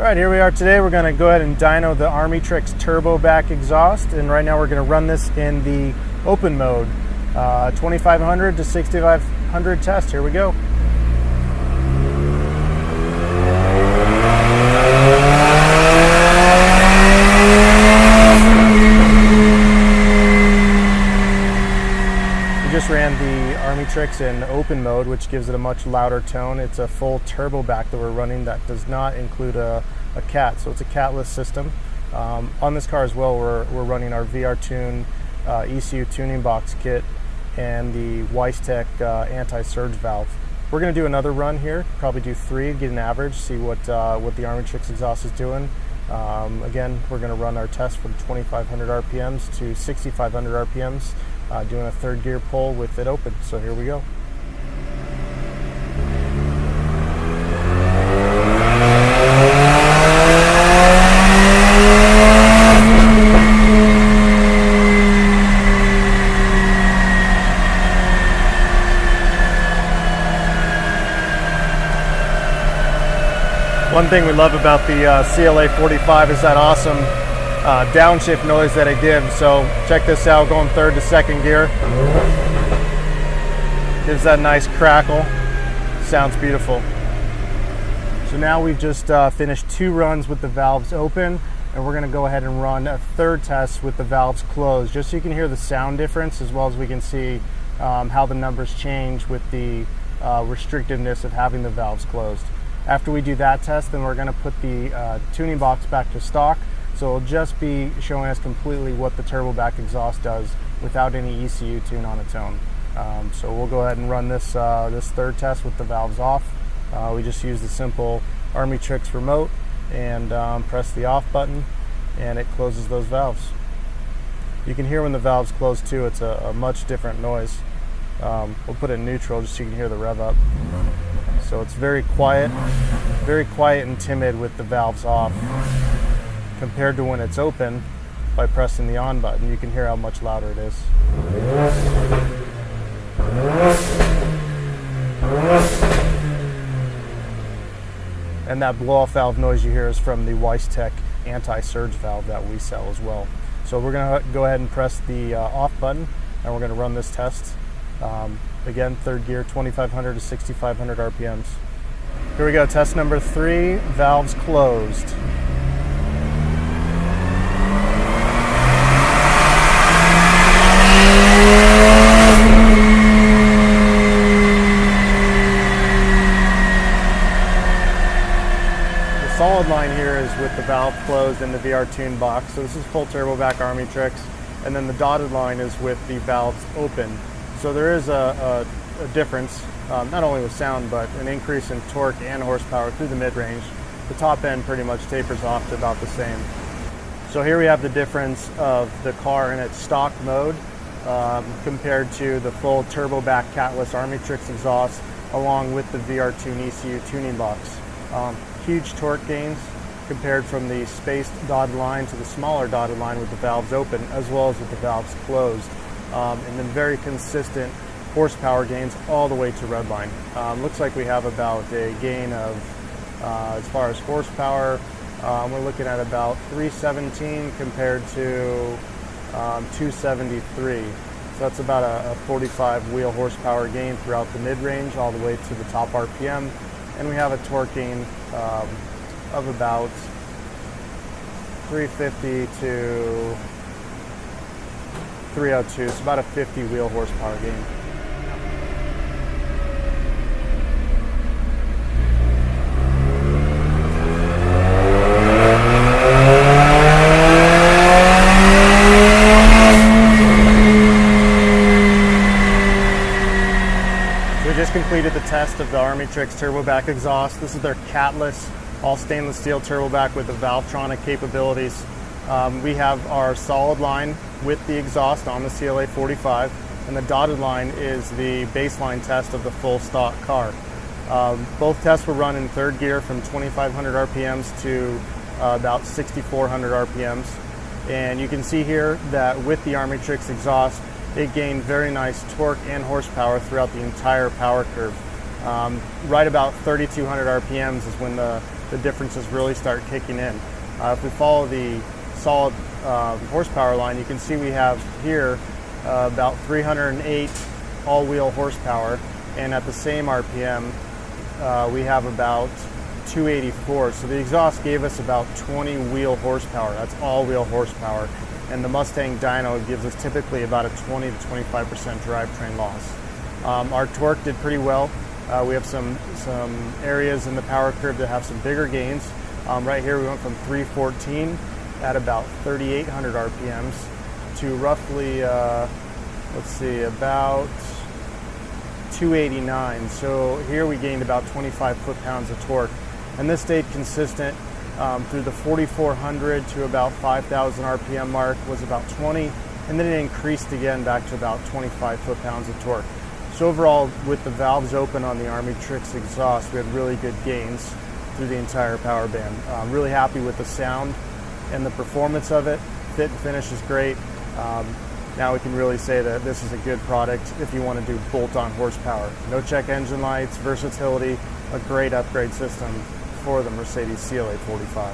Alright, here we are today. We're going to go ahead and dyno the Armytrix turbo back exhaust, and right now we're going to run this in the open mode. 2500 to 6500 test. Here we go. We just ran the Armytrix in open mode, which gives it a much louder tone. It's a full turbo back that we're running that does not include a cat, so it's a catless system. On this car as well, we're running our VR-Tune ECU tuning box kit and the Weisstech anti-surge valve. We're going to do another run here, probably do 3, get an average, see what the Armytrix exhaust is doing. Again, we're going to run our test from 2500 RPMs to 6500 RPMs, doing a third gear pull with it open. So here we go. One thing we love about the CLA45 is that awesome downshift noise that it gives. So check this out, going third to second gear. Gives that nice crackle. Sounds beautiful. So now we've just finished 2 runs with the valves open, and we're going to go ahead and run a third test with the valves closed, just so you can hear the sound difference, as well as we can see how the numbers change with the restrictiveness of having the valves closed. After we do that test, then we're going to put the tuning box back to stock, so it'll just be showing us completely what the turbo back exhaust does without any ECU tune on its own. So we'll go ahead and run this third test with the valves off. We just use the simple Armytrix remote and press the off button, and it closes those valves. You can hear when the valves close too, it's a much different noise. We'll put it in neutral just so you can hear the rev up. So it's very quiet and timid with the valves off, compared to when it's open. By pressing the on button, you can hear how much louder it is. And that blow-off valve noise you hear is from the Weisstech anti-surge valve that we sell as well. So we're going to go ahead and press the off button, and we're going to run this test. Again, third gear, 2500 to 6500 RPMs. Here we go, test number 3, valves closed. The solid line here is with the valve closed in the VR-Tune box. So this is full turbo back Armytrix, and then the dotted line is with the valves open. So there is a difference, not only with sound, but an increase in torque and horsepower through the mid-range. The top end pretty much tapers off to about the same. So here we have the difference of the car in its stock mode compared to the full turbo back catless Armytrix exhaust, along with the VR-Tune ECU tuning box. Huge torque gains compared from the spaced dotted line to the smaller dotted line with the valves open, as well as with the valves closed. And then very consistent horsepower gains all the way to redline. Looks like we have about a gain of, as far as horsepower, we're looking at about 317 compared to 273. So that's about a 45 wheel horsepower gain throughout the mid-range all the way to the top RPM. And we have a torque gain of about 350 to 302, so about a 50 wheel horsepower gain. So we just completed the test of the Armytrix turbo back exhaust. This is their catless, all stainless steel turbo back with the Valvetronic capabilities. We have our solid line with the exhaust on the CLA45, and the dotted line is the baseline test of the full stock car. Both tests were run in third gear from 2500 RPMs to about 6400 RPMs. And you can see here that with the Armytrix exhaust, it gained very nice torque and horsepower throughout the entire power curve. Right about 3,200 RPMs is when the differences really start kicking in. If we follow the solid horsepower line, you can see we have here about 308 all-wheel horsepower, and at the same RPM we have about 284. So the exhaust gave us about 20 wheel horsepower. That's all-wheel horsepower, and the Mustang dyno gives us typically about a 20 to 25% drivetrain loss. Our torque did pretty well. We have some areas in the power curve that have some bigger gains. Right here we went from 314 at about 3,800 RPMs to roughly, let's see, about 289. So here we gained about 25 foot-pounds of torque. And this stayed consistent through the 4,400 to about 5,000 RPM mark was about 20, and then it increased again back to about 25 foot-pounds of torque. So overall, with the valves open on the Armytrix exhaust, we had really good gains through the entire power band. I'm really happy with the sound and the performance of it. Fit and finish is great. Now we can really say that this is a good product if you want to do bolt-on horsepower. No check engine lights, versatility, a great upgrade system for the Mercedes CLA45.